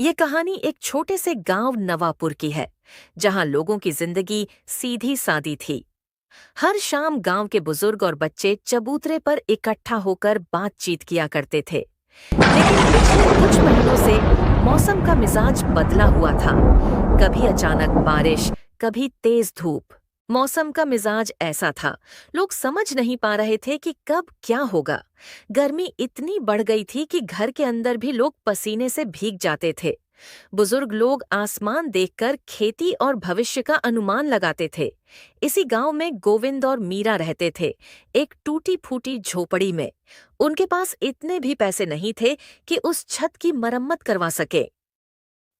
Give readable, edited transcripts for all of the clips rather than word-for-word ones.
ये कहानी एक छोटे से गांव नवापुर की है, जहां लोगों की जिंदगी सीधी सादी थी। हर शाम गांव के बुजुर्ग और बच्चे चबूतरे पर इकट्ठा होकर बातचीत किया करते थे। लेकिन पिछले कुछ महीनों से मौसम का मिजाज बदला हुआ था। कभी अचानक बारिश, कभी तेज धूप। मौसम का मिजाज ऐसा था, लोग समझ नहीं पा रहे थे कि कब क्या होगा। गर्मी इतनी बढ़ गई थी कि घर के अंदर भी लोग पसीने से भीग जाते थे। बुजुर्ग लोग आसमान देखकर खेती और भविष्य का अनुमान लगाते थे। इसी गांव में गोविंद और मीरा रहते थे, एक टूटी फूटी झोपड़ी में। उनके पास इतने भी पैसे नहीं थे कि उस छत की मरम्मत करवा सके।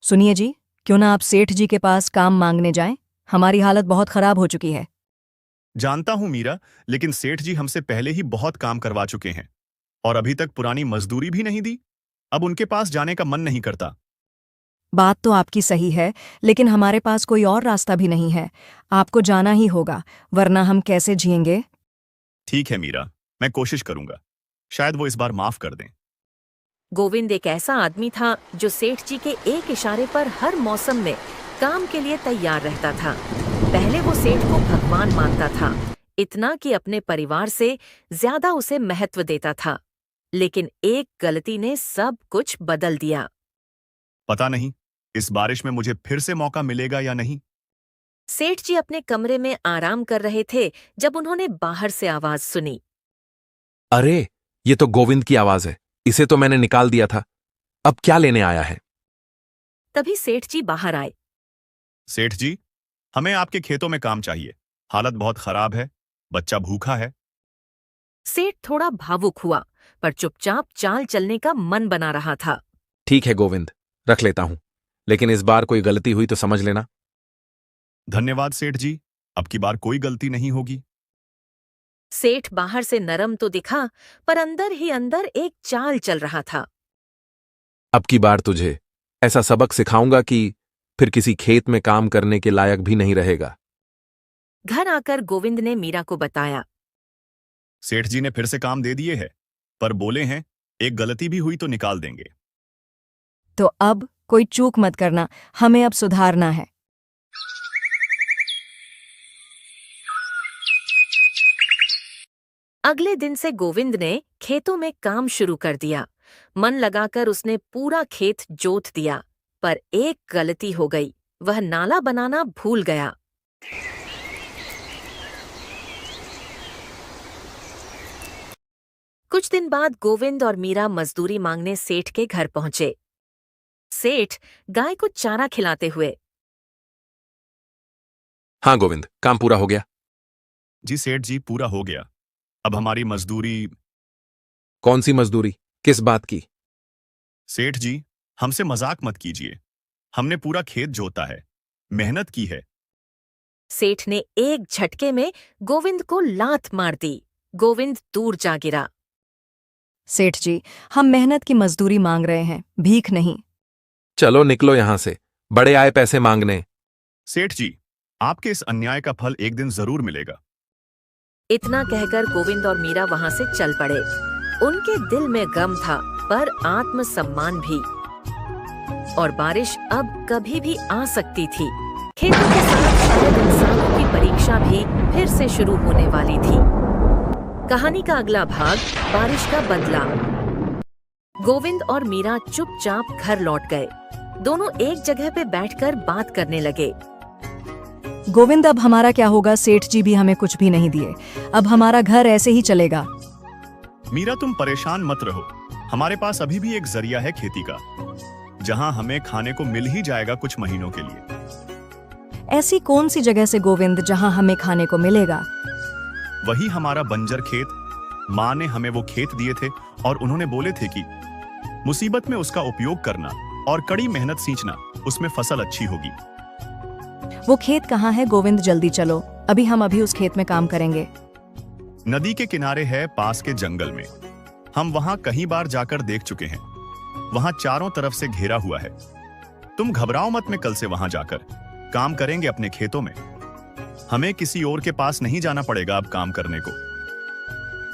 सुनिए जी, क्यों ना आप सेठ जी के पास काम मांगने जाएं? हमारी हालत बहुत खराब हो चुकी है। जानता हूं मीरा, लेकिन सेठ जी हमसे पहले ही बहुत काम करवा चुके हैं और अभी तक पुरानी मजदूरी भी नहीं दी। अब उनके पास जाने का मन नहीं करता। बात तो आपकी सही है, लेकिन हमारे पास कोई और रास्ता भी नहीं है। आपको जाना ही होगा, वरना हम कैसे जिएंगे? ठीक है मीरा, मैं कोशिश करूंगा। शायद वो इस बार माफ कर दें। गोविंद एक ऐसा आदमी था जो सेठ जी के एक इशारे पर हर मौसम में काम के लिए तैयार रहता था। पहले वो सेठ को भगवान मानता था, इतना कि अपने परिवार से ज्यादा उसे महत्व देता था। लेकिन एक गलती ने सब कुछ बदल दिया। पता नहीं इस बारिश में मुझे फिर से मौका मिलेगा या नहीं। सेठ जी अपने कमरे में आराम कर रहे थे जब उन्होंने बाहर से आवाज सुनी। अरे, ये तो गोविंद की आवाज है। इसे तो मैंने निकाल दिया था। अब क्या लेने आया है? तभी सेठ जी बाहर आए। सेठ जी, हमें आपके खेतों में काम चाहिए। हालत बहुत खराब है, बच्चा भूखा है। सेठ थोड़ा भावुक हुआ, पर चुपचाप चाल चलने का मन बना रहा था। ठीक है गोविंद, रख लेता हूं, लेकिन इस बार कोई गलती हुई तो समझ लेना। धन्यवाद सेठ जी, अब की बार कोई गलती नहीं होगी। सेठ बाहर से नरम तो दिखा, पर अंदर ही अंदर एक चाल चल रहा था। अब की बार तुझे ऐसा सबक सिखाऊंगा कि फिर किसी खेत में काम करने के लायक भी नहीं रहेगा। घर आकर गोविंद ने मीरा को बताया। सेठ जी ने फिर से काम दे दिए हैं, पर बोले हैं एक गलती भी हुई तो निकाल देंगे। तो अब कोई चूक मत करना, हमें अब सुधारना है। अगले दिन से गोविंद ने खेतों में काम शुरू कर दिया। मन लगाकर उसने पूरा खेत जोत दिया, पर एक गलती हो गई। वह नाला बनाना भूल गया। कुछ दिन बाद गोविंद और मीरा मजदूरी मांगने सेठ के घर पहुंचे। सेठ गाय को चारा खिलाते हुए। हाँ गोविंद, काम पूरा हो गया। जी सेठ जी, पूरा हो गया। अब हमारी मजदूरी। कौन सी मजदूरी? किस बात की? सेठ जी, हमसे मजाक मत कीजिए। हमने पूरा खेत जोता है, मेहनत की है। सेठ ने एक झटके में गोविंद को लात मार दी। गोविंद दूर जा गिरा। सेठ जी, हम मेहनत की मजदूरी मांग रहे हैं, भीख नहीं। चलो निकलो यहां से, बड़े आए पैसे मांगने। सेठ जी, आपके इस अन्याय का फल एक दिन जरूर मिलेगा। इतना कहकर गोविंद और मीरा वहां से चल पड़े। उनके दिल में गम था, पर आत्मसम्मान भी। और बारिश अब कभी भी आ सकती थी। खेतों के साथ शायद इंसानों की परीक्षा भी फिर से शुरू होने वाली थी। कहानी का अगला भाग, बारिश का बदला। गोविंद और मीरा चुपचाप घर लौट गए। दोनों एक जगह पे बैठकर बात करने लगे। गोविंद, अब हमारा क्या होगा? सेठ जी भी हमें कुछ भी नहीं दिए। अब हमारा घर ऐसे ही चलेगा। मीरा, तुम परेशान मत रहो। हमारे पास अभी भी एक जरिया है खेती का, जहां हमें खाने को मिल ही जाएगा कुछ महीनों के लिए। ऐसी कौन सी जगह से गोविंद जहां हमें खाने को मिलेगा? वही हमारा बंजर खेत। माँ ने हमें वो खेत दिए थे और उन्होंने बोले थे कि मुसीबत में उसका उपयोग करना और कड़ी मेहनत सींचना, उसमें फसल अच्छी होगी। वो खेत कहाँ है गोविंद? जल्दी चलो, हम अभी उस खेत में काम करेंगे। नदी के किनारे है, पास के जंगल में। हम वहां कई बार जाकर देख चुके हैं। वहां चारों तरफ से घेरा हुआ है। तुम घबराओ मत, मैं कल से वहां जाकर काम करेंगे अपने खेतों में। हमें किसी और के पास नहीं जाना पड़ेगा अब काम करने को।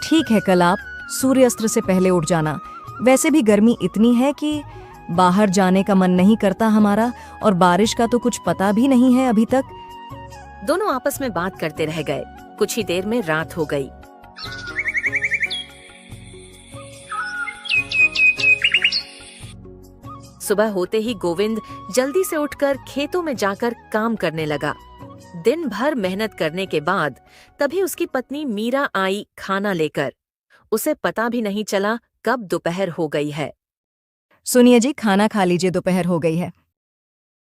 ठीक है, कल आप सूर्यास्त से पहले उठ जाना। वैसे भी गर्मी इतनी है कि बाहर जाने का मन नहीं करता हमारा, और बारिश का तो कुछ पता भी नहीं है अभी तक। दोनों आपस में बात करते रह गए। कुछ ही देर में रात हो गई। सुबह होते ही गोविंद जल्दी से उठकर खेतों में जाकर काम करने लगा। दिन भर मेहनत करने के बाद तभी उसकी पत्नी मीरा आई खाना लेकर। उसे पता भी नहीं चला कब दोपहर हो गई है। सुनिए जी, खाना खा लीजिए, दोपहर हो गई है।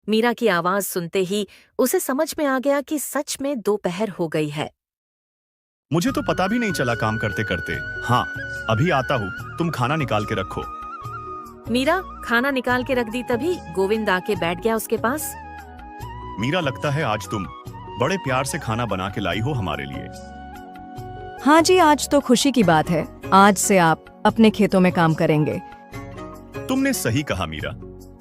मीरा की आवाज सुनते ही उसे समझ में आ गया कि सच में दोपहर हो गई है। मुझे तो पता भी नहीं चला काम करते करते। हाँ, अभी आता हूँ, तुम खाना निकाल के रखो। मीरा खाना निकाल के रख दी तभी गोविंद आके बैठ गया उसके पास। मीरा, लगता है आज तुम बड़े प्यार से खाना बना के लाई हो हमारे लिए। हाँ जी, आज तो खुशी की बात है। आज से आप अपने खेतों में काम करेंगे। तुमने सही कहा मीरा।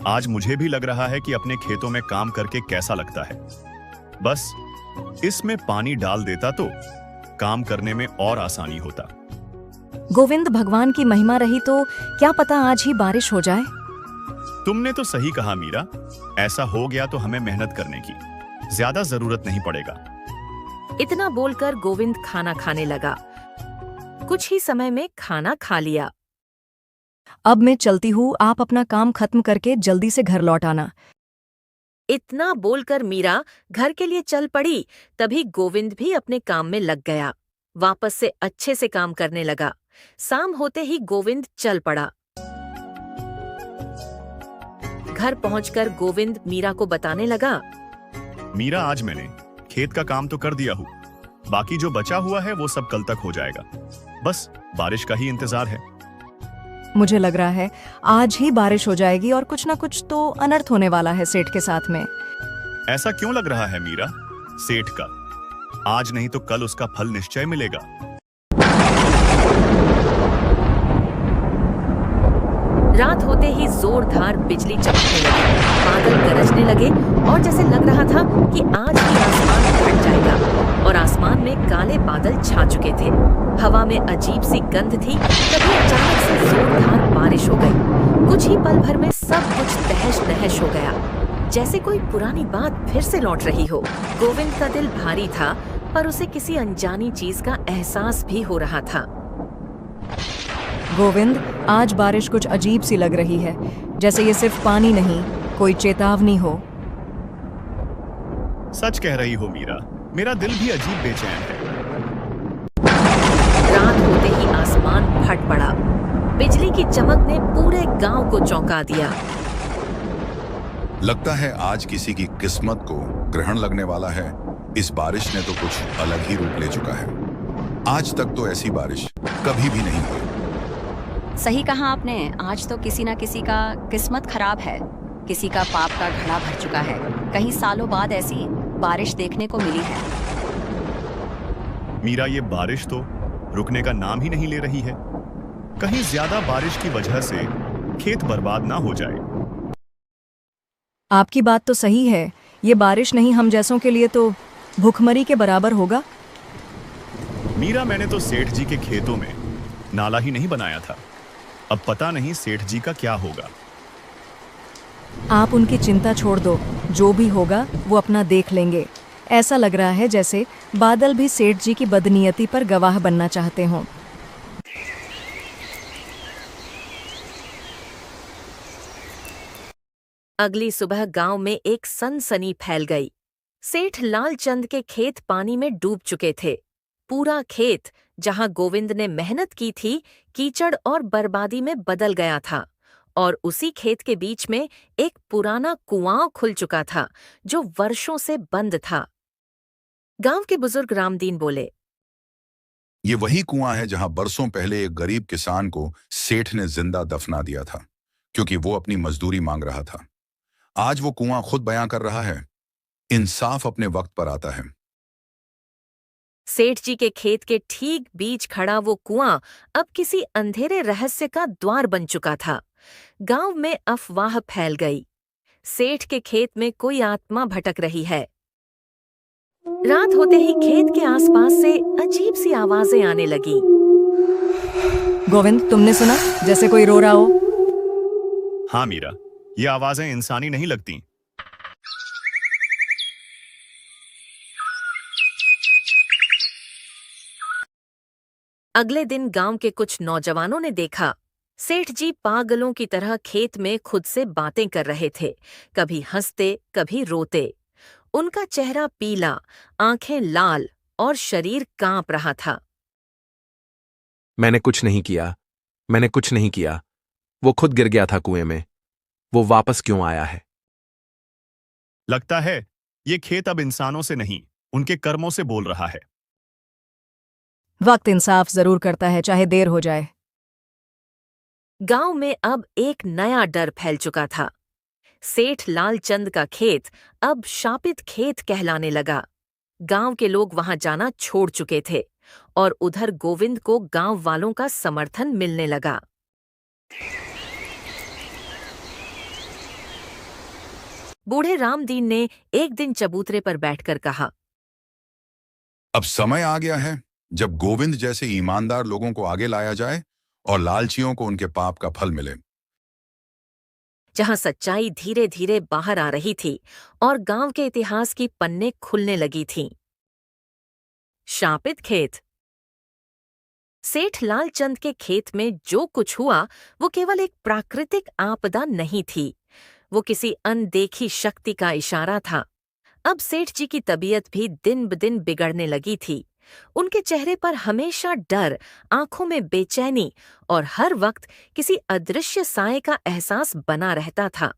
आज मुझे भी लग रहा है कि अपने खेतों में काम करके कैसा लगता है। बस इसमें पानी डाल देता तो काम करने में और आसानी होता। गोविंद, भगवान की महिमा रही तो क्या पता आज ही बारिश हो जाए। तुमने तो सही कहा मीरा। ऐसा हो गया तो हमें मेहनत करने की ज्यादा जरूरत नहीं पड़ेगा। इतना बोलकर गोविंद खाना खाने लगा। कुछ ही समय में खाना खा लिया। अब मैं चलती हूँ, आप अपना काम खत्म करके जल्दी से घर लौट आना। इतना बोलकर मीरा घर के लिए चल पड़ी। तभी गोविंद भी अपने काम में लग गया। वापस से अच्छे से काम करने लगा। शाम होते ही गोविंद चल पड़ा। घर पहुंचकर गोविंद मीरा को बताने लगा। मीरा, आज मैंने खेत का काम तो कर दिया हूँ। बाकी जो बचा हुआ है वो सब कल तक हो जाएगा। बस बारिश का ही इंतजार है। मुझे लग रहा है आज ही बारिश हो जाएगी और कुछ ना कुछ तो अनर्थ होने वाला है सेठ के साथ में। ऐसा क्यों लग रहा है मीरा? सेठ का आज नहीं तो कल उसका फल निश्चय मिलेगा। रात होते ही जोरदार बिजली चमकने लगी, बादल गरजने लगे और जैसे लग रहा था कि आज ही आसमान फट जाएगा। और आसमान में काले बादल छा चुके थे। हवा में अजीब सी गंध थी। तभी अचानक से जोरदार बारिश हो गई। कुछ ही पल भर में सब कुछ तहस नहस हो गया, जैसे कोई पुरानी बात फिर से लौट रही हो। गोविंद का दिल भारी था, पर उसे किसी अनजानी चीज का एहसास भी हो रहा था। गोविंद, आज बारिश कुछ अजीब सी लग रही है, जैसे ये सिर्फ पानी नहीं, कोई चेतावनी हो। सच कह रही हो मीरा, मेरा दिल भी अजीब बेचैन है। रात होते ही आसमान फट पड़ा। बिजली की चमक ने पूरे गांव को चौंका दिया। लगता है आज किसी की किस्मत को ग्रहण लगने वाला है। इस बारिश ने तो कुछ अलग ही रूप ले चुका है। आज तक तो ऐसी बारिश कभी भी नहीं हुई। सही कहा आपने। आज तो किसी ना किसी का किस्मत खराब है। किसी का पाप का घड़ा भर चुका है। कई सालों बाद ऐसी बारिश देखने को मिली है। मीरा, ये बारिश तो रुकने का नाम ही नहीं ले रही है। कहीं ज्यादा बारिश की वजह से खेत बर्बाद ना हो जाए। आपकी बात तो सही है। ये बारिश नहीं हम जैसों के लिए तो भूखमरी के बराबर होगा। मीरा, मैंने तो सेठ जी के खेतों में नाला ही नहीं बनाया था। अब पता नहीं सेठ जी का क्या होगा। आप उनकी चिंता छोड़ दो, जो भी होगा वो अपना देख लेंगे। ऐसा लग रहा है जैसे बादल भी सेठ जी की बदनीयती पर गवाह बनना चाहते हों। अगली सुबह गांव में एक सनसनी फैल गई। सेठ लालचंद के खेत पानी में डूब चुके थे। पूरा खेत, जहां गोविंद ने मेहनत की थी, कीचड़ और बर्बादी में बदल गया था। और उसी खेत के बीच में एक पुराना कुआं खुल चुका था, जो वर्षों से बंद था। गांव के बुजुर्ग रामदीन बोले, ये वही कुआं है जहां बरसों पहले एक गरीब किसान को सेठ ने जिंदा दफना दिया था, क्योंकि वो अपनी मजदूरी मांग रहा था। आज वो कुआं खुद बयां कर रहा है, इंसाफ अपने वक्त पर आता है। सेठ जी के खेत के ठीक बीच खड़ा वो कुआं अब किसी अंधेरे रहस्य का द्वार बन चुका था। गांव में अफवाह फैल गई। सेठ के खेत में कोई आत्मा भटक रही है। रात होते ही खेत के आसपास से अजीब सी आवाजें आने लगी। गोविंद, तुमने सुना जैसे कोई रो रहा हो? हाँ मीरा, ये आवाजें इंसानी नहीं लगती। अगले दिन गांव के कुछ नौजवानों ने देखा सेठ जी पागलों की तरह खेत में खुद से बातें कर रहे थे, कभी हंसते कभी रोते। उनका चेहरा पीला, आंखें लाल और शरीर कांप रहा था। मैंने कुछ नहीं किया, मैंने कुछ नहीं किया। वो खुद गिर गया था कुएं में। वो वापस क्यों आया है? लगता है ये खेत अब इंसानों से नहीं, उनके कर्मों से बोल रहा है। वक्त इंसाफ जरूर करता है, चाहे देर हो जाए। गांव में अब एक नया डर फैल चुका था। सेठ लालचंद का खेत अब शापित खेत कहलाने लगा। गांव के लोग वहां जाना छोड़ चुके थे और उधर गोविंद को गांव वालों का समर्थन मिलने लगा। बूढ़े रामदीन ने एक दिन चबूतरे पर बैठकर कहा, अब समय आ गया है जब गोविंद जैसे ईमानदार लोगों को आगे लाया जाए और लालचियों को उनके पाप का फल मिले। जहां सच्चाई धीरे धीरे बाहर आ रही थी और गांव के इतिहास की पन्ने खुलने लगी थीं। शापित खेत। सेठ लालचंद के खेत में जो कुछ हुआ वो केवल एक प्राकृतिक आपदा नहीं थी, वो किसी अनदेखी शक्ति का इशारा था। अब सेठ जी की तबीयत भी दिन ब दिन बिगड़ने लगी थी। उनके चेहरे पर हमेशा डर, आंखों में बेचैनी और हर वक्त किसी अदृश्य साए का एहसास बना रहता था।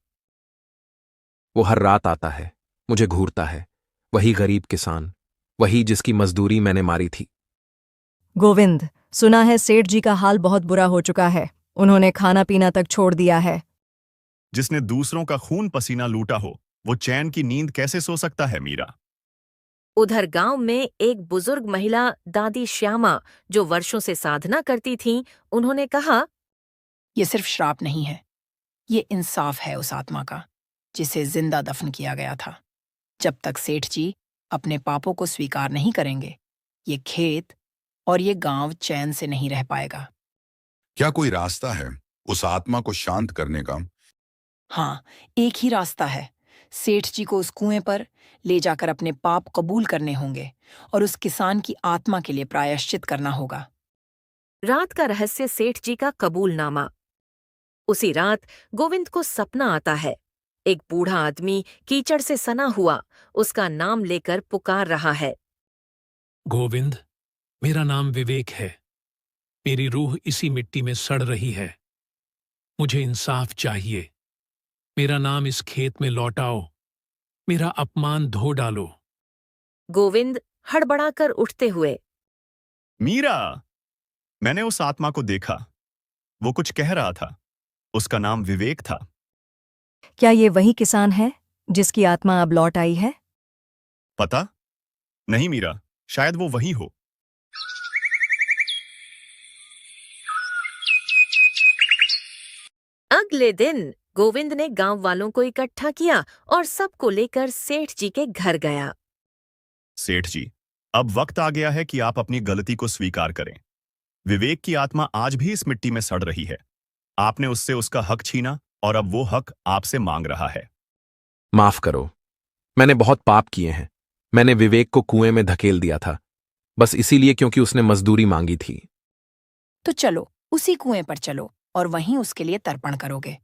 वो हर रात आता है, मुझे घूरता है। वही गरीब किसान, वही जिसकी मजदूरी मैंने मारी थी। गोविंद, सुना है सेठ जी का हाल बहुत बुरा हो चुका है। उन्होंने खाना पीना तक छोड़ दिया है। जिसने दूसरों का खून पसीना लूटा हो वो चैन की नींद कैसे सो सकता है मीरा? उधर गांव में एक बुजुर्ग महिला दादी श्यामा, जो वर्षों से साधना करती थीं, उन्होंने कहा, ये सिर्फ श्राप नहीं है, ये इंसाफ है उस आत्मा का जिसे जिंदा दफन किया गया था। जब तक सेठ जी अपने पापों को स्वीकार नहीं करेंगे, ये खेत और ये गांव चैन से नहीं रह पाएगा। क्या कोई रास्ता है उस आत्मा को शांत करने का? हाँ, एक ही रास्ता है। सेठ जी को उस कुएं पर ले जाकर अपने पाप कबूल करने होंगे और उस किसान की आत्मा के लिए प्रायश्चित करना होगा। रात का रहस्य सेठ जी का कबूलनामा। उसी रात गोविंद को सपना आता है। एक बूढ़ा आदमी कीचड़ से सना हुआ उसका नाम लेकर पुकार रहा है। गोविंद, मेरा नाम विवेक है। मेरी रूह इसी मिट्टी में सड़ रही है। मुझे इंसाफ चाहिए। मेरा नाम इस खेत में लौटाओ। मेरा अपमान धो डालो। गोविंद हड़बड़ाकर उठते हुए, मीरा, मैंने उस आत्मा को देखा। वो कुछ कह रहा था। उसका नाम विवेक था। क्या ये वही किसान है जिसकी आत्मा अब लौट आई है? पता नहीं मीरा, शायद वो वही हो। अगले दिन गोविंद ने गांव वालों को इकट्ठा किया और सबको लेकर सेठ जी के घर गया। सेठ जी, अब वक्त आ गया है कि आप अपनी गलती को स्वीकार करें। विवेक की आत्मा आज भी इस मिट्टी में सड़ रही है। आपने उससे उसका हक छीना और अब वो हक आपसे मांग रहा है। माफ करो, मैंने बहुत पाप किए हैं। मैंने विवेक को कुएं में धकेल दिया था, बस इसीलिए क्योंकि उसने मजदूरी मांगी थी। तो चलो उसी कुएं पर चलो और वहीं उसके लिए तर्पण करोगे,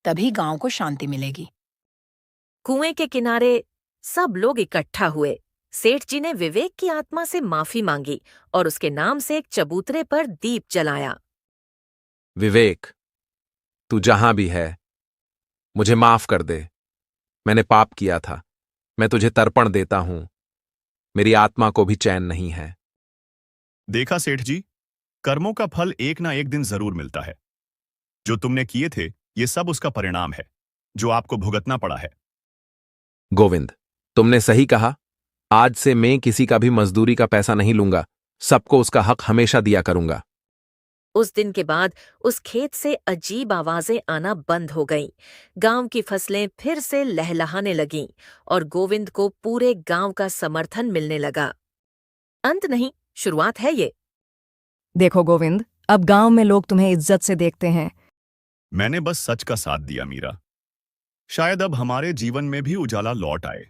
तभी गांव को शांति मिलेगी। कुएं के किनारे सब लोग इकट्ठा हुए। सेठ जी ने विवेक की आत्मा से माफी मांगी और उसके नाम से एक चबूतरे पर दीप जलाया। विवेक, तू जहां भी है, मुझे माफ कर दे। मैंने पाप किया था। मैं तुझे तर्पण देता हूं। मेरी आत्मा को भी चैन नहीं है। देखा सेठ जी, कर्मों का फल एक ना एक दिन जरूर मिलता है। जो तुमने किए थे ये सब उसका परिणाम है जो आपको भुगतना पड़ा है। गोविंद, तुमने सही कहा। आज से मैं किसी का भी मजदूरी का पैसा नहीं लूंगा। सबको उसका हक हमेशा दिया करूंगा। उस दिन के बाद उस खेत से अजीब आवाजें आना बंद हो गईं। गांव की फसलें फिर से लहलहाने लगीं और गोविंद को पूरे गांव का समर्थन मिलने लगा। अंत नहीं, शुरुआत है ये। देखो गोविंद, अब गांव में लोग तुम्हें इज्जत से देखते हैं। मैंने बस सच का साथ दिया मीरा। शायद अब हमारे जीवन में भी उजाला लौट आए।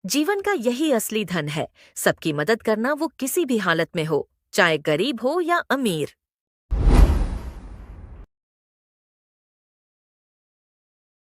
जीवन का यही असली धन है, सबकी मदद करना, वो किसी भी हालत में हो, चाहे गरीब हो या अमीर।